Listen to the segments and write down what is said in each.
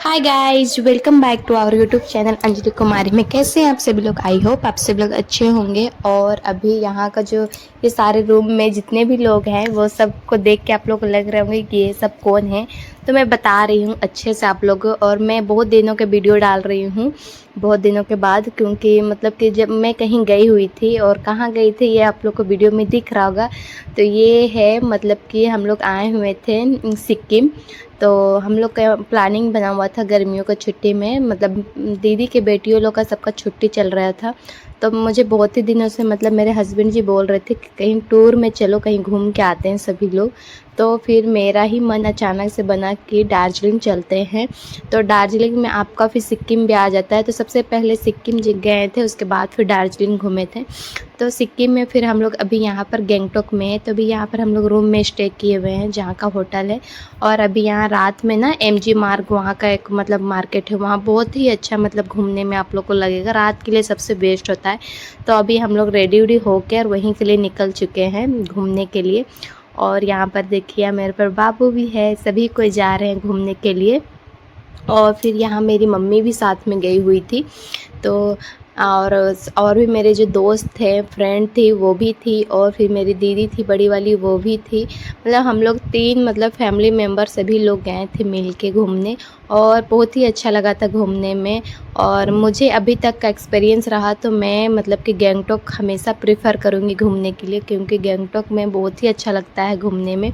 Hi guys, welcome back to our YouTube channel Anjali Kumari में। कैसे हैं आप सभी लोग? आई होप आप सभी लोग अच्छे होंगे। और अभी यहाँ का जो ये सारे रूम में जितने भी लोग हैं वो सबको देख के आप लोग को लग रहे होंगे कि ये सब कौन है। तो मैं बता रही हूँ अच्छे से आप लोगों को। और मैं बहुत दिनों के वीडियो डाल रही हूँ, बहुत दिनों के बाद, क्योंकि मतलब कि जब मैं कहीं गई हुई थी और कहाँ गई थी ये आप लोग को वीडियो में दिख रहा होगा। तो ये है मतलब कि हम लोग आए हुए थे सिक्किम। तो हम लोग का प्लानिंग बना हुआ था गर्मियों का छुट्टी में, मतलब दीदी के बेटियों लोग का सबका छुट्टी चल रहा था। तो मुझे बहुत ही दिनों से मतलब मेरे हस्बैंड जी बोल रहे थे कि कहीं टूर में चलो, कहीं घूम के आते हैं सभी लोग। तो फिर मेरा ही मन अचानक से बना कि दार्जिलिंग चलते हैं। तो दार्जिलिंग में आपका फिर सिक्किम भी आ जाता है। तो सबसे पहले सिक्किम गए थे, उसके बाद फिर दार्जिलिंग घूमे थे। तो सिक्किम में फिर हम लोग अभी यहाँ पर गंगटोक में है। तो अभी यहाँ पर हम लोग रूम में स्टे किए हुए हैं जहाँ का होटल है। और अभी यहाँ रात में ना MG मार्ग वहाँ का एक मतलब मार्केट है, वहाँ बहुत ही अच्छा मतलब घूमने में आप लोग को लगेगा। रात के लिए सबसे बेस्ट होता है। तो अभी हम लोग रेडी वेडी होकर वहीं के लिए निकल चुके हैं घूमने के लिए। और यहाँ पर देखिए मेरे पर बाबू भी है, सभी कोई जा रहे हैं घूमने के लिए। और फिर यहाँ मेरी मम्मी भी साथ में गई हुई थी। तो और भी मेरे जो दोस्त थे, फ्रेंड थी, वो भी थी। और फिर मेरी दीदी थी बड़ी वाली, वो भी थी। मतलब हम लोग 3 मतलब फैमिली मेम्बर सभी लोग गए थे मिल के घूमने। और बहुत ही अच्छा लगा था घूमने में। और मुझे अभी तक का एक्सपीरियंस रहा तो मैं मतलब कि गंगटोक हमेशा प्रेफर करूँगी घूमने के लिए, क्योंकि गंगटोक में बहुत ही अच्छा लगता है घूमने में,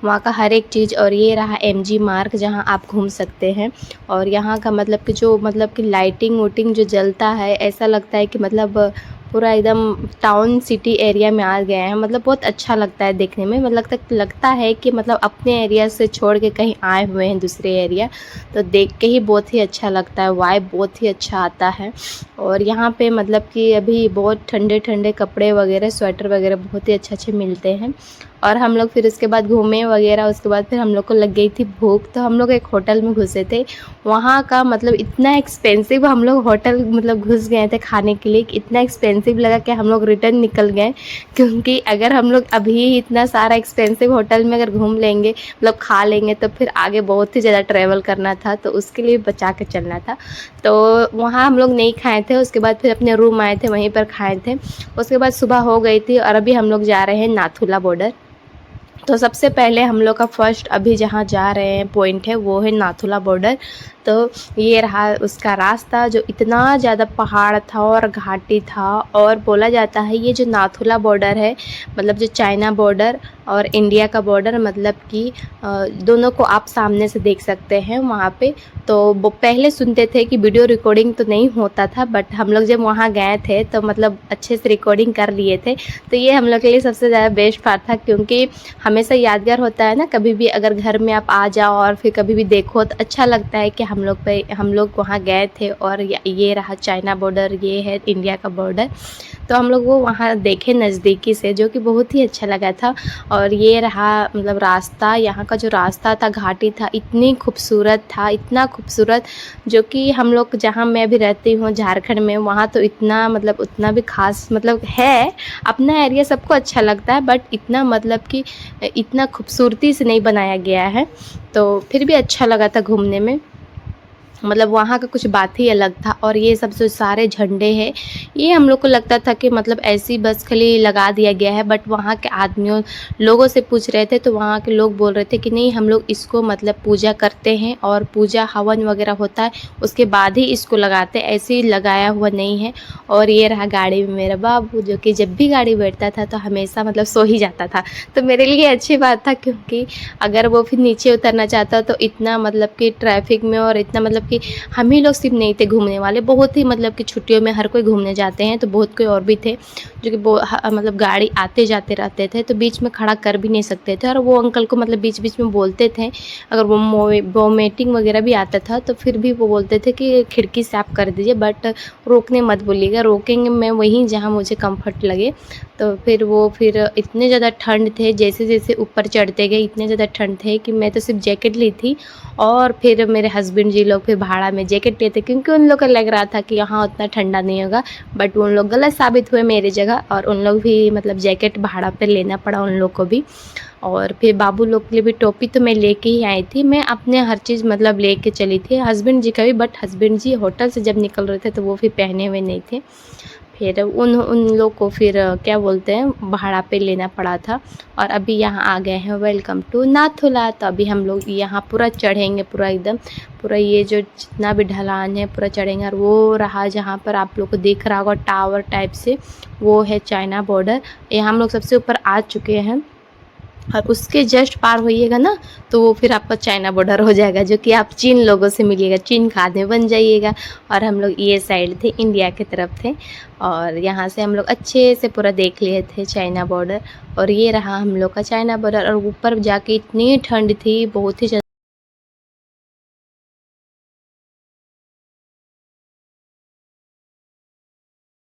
वहाँ का हर एक चीज़। और ये रहा MG मार्ग जहाँ आप घूम सकते हैं। और यहाँ का मतलब कि जो मतलब कि लाइटिंग वोटिंग जो जलता है, ऐसा लगता है कि मतलब पूरा एकदम टाउन सिटी एरिया में आ गए हैं। मतलब बहुत अच्छा लगता है देखने में। मतलब लगता है कि मतलब अपने एरिया से छोड़ के कहीं आए हुए हैं दूसरे एरिया। तो देख के ही बहुत ही अच्छा लगता है, वाइब बहुत ही अच्छा आता है। और यहाँ पे मतलब कि अभी बहुत ठंडे ठंडे कपड़े वगैरह, स्वेटर वगैरह बहुत ही अच्छे अच्छे मिलते हैं। और हम लोग फिर उसके बाद घूमे वगैरह। उसके बाद फिर हम लोग को लग गई थी भूख, तो हम लोग एक होटल में घुसे थे। वहाँ का मतलब इतना एक्सपेंसिव, हम लोग होटल मतलब घुस गए थे खाने के लिए, इतना एक्सपेंसिव लगा कि हम लोग रिटर्न निकल गए। क्योंकि अगर हम लोग अभी इतना सारा एक्सपेंसिव होटल में अगर घूम लेंगे, मतलब खा लेंगे, तो फिर आगे बहुत ही ज़्यादा ट्रैवल करना था, तो उसके लिए बचा के चलना था। तो वहाँ हम लोग नहीं खाए थे। उसके बाद फिर अपने रूम आए थे, वहीं पर खाए थे। उसके बाद सुबह हो गई थी और अभी हम लोग जा रहे हैं नाथुला बॉर्डर। तो सबसे पहले हम लोग का फर्स्ट अभी जहाँ जा रहे हैं पॉइंट है वो है नाथुला बॉर्डर। तो ये रहा उसका रास्ता, जो इतना ज़्यादा पहाड़ था और घाटी था। और बोला जाता है ये जो नाथुला बॉर्डर है, मतलब जो चाइना बॉर्डर और इंडिया का बॉर्डर, मतलब कि दोनों को आप सामने से देख सकते हैं वहाँ पे। तो वो पहले सुनते थे कि वीडियो रिकॉर्डिंग तो नहीं होता था, बट हम लोग जब वहाँ गए थे तो मतलब अच्छे से रिकॉर्डिंग कर लिए थे। तो ये हम लोग के लिए सबसे ज़्यादा बेस्ट पार्ट था, क्योंकि हमेशा यादगार होता है ना, कभी भी अगर घर में आप आ जाओ और फिर कभी भी देखो तो अच्छा लगता है कि हम लोग वहाँ गए थे। और ये रहा चाइना बॉर्डर, ये है इंडिया का बॉर्डर। तो हम लोग वो वहाँ देखे नज़दीकी से, जो कि बहुत ही अच्छा लगा था। और ये रहा मतलब रास्ता, यहाँ का जो रास्ता था घाटी था, इतनी खूबसूरत था, इतना खूबसूरत, जो कि हम लोग जहाँ मैं अभी रहती हूँ झारखंड में, वहाँ तो इतना मतलब उतना भी खास मतलब है। अपना एरिया सबको अच्छा लगता है, बट इतना मतलब कि इतना खूबसूरती से नहीं बनाया गया है। तो फिर भी अच्छा लगा था घूमने में, मतलब वहाँ का कुछ बात ही अलग था। और ये सब जो सारे झंडे हैं, ये हम लोग को लगता था कि मतलब ऐसी बस खाली लगा दिया गया है, बट वहाँ के आदमियों लोगों से पूछ रहे थे तो वहाँ के लोग बोल रहे थे कि नहीं, हम लोग इसको मतलब पूजा करते हैं और पूजा हवन वगैरह होता है उसके बाद ही इसको लगाते हैं, ऐसे ही लगाया हुआ नहीं है। और ये रहा गाड़ी में मेरा बाबू, जो कि जब भी गाड़ी बैठता था तो हमेशा मतलब सो ही जाता था। तो मेरे लिए अच्छी बात था, क्योंकि अगर वो फिर नीचे उतरना चाहता तो इतना मतलब कि ट्रैफिक में, और इतना मतलब कि हम ही लोग सिर्फ नहीं थे घूमने वाले, बहुत ही मतलब कि छुट्टियों में हर कोई घूमने जाते हैं। तो बहुत कोई और भी थे जो कि मतलब गाड़ी आते जाते रहते थे, तो बीच में खड़ा कर भी नहीं सकते थे। और वो अंकल को मतलब बीच बीच में बोलते थे, अगर वो वोमिटिंग वगैरह भी आता था तो फिर भी वो बोलते थे कि खिड़की से आप कर दीजिए, बट रोकने मत बोलिएगा। रोकेंगे मैं वहीं जहाँ मुझे कंफर्ट लगे। तो फिर इतने ज़्यादा ठंड थे, जैसे जैसे ऊपर चढ़ते गए इतने ज़्यादा ठंड थे कि मैं तो सिर्फ जैकेट ली थी। और फिर मेरे हस्बैंड जी लोग फिर भाड़ा में जैकेट लिए थे, क्योंकि उन लोग को लग रहा था कि यहाँ उतना ठंडा नहीं होगा। बट उन लोग गलत साबित हुए मेरी जगह, और उन लोग भी मतलब जैकेट भाड़ा पे लेना पड़ा उन लोग को भी। और फिर बाबू लोग के लिए भी टोपी तो मैं लेके ही आई थी। मैं अपने हर चीज़ मतलब लेके चली थी, हस्बैंड जी का भी, बट हस्बैंड जी होटल से जब निकल रहे थे तो वो फिर पहने हुए नहीं थे। फिर उन लोग को फिर क्या बोलते हैं भाड़ा पे लेना पड़ा था। और अभी यहाँ आ गए हैं वेलकम टू नाथुला। तो अभी हम लोग यहाँ पूरा चढ़ेंगे, पूरा एकदम पूरा ये जो जितना भी ढलान है पूरा चढ़ेंगे। और वो रहा जहाँ पर आप लोग को दिख रहा होगा टावर टाइप से, वो है चाइना बॉर्डर। यहाँ हम लोग सबसे ऊपर आ चुके हैं और उसके जस्ट पार होइएगा ना तो वो फिर आपका चाइना बॉर्डर हो जाएगा, जो कि आप चीन लोगों से मिलिएगा, चीन का आदमी बन जाइएगा। और हम लोग ये साइड थे, इंडिया की तरफ थे। और यहाँ से हम लोग अच्छे से पूरा देख लिए थे चाइना बॉर्डर। और ये रहा हम लोग का चाइना बॉर्डर। और ऊपर जाके इतनी ठंड थी, बहुत ही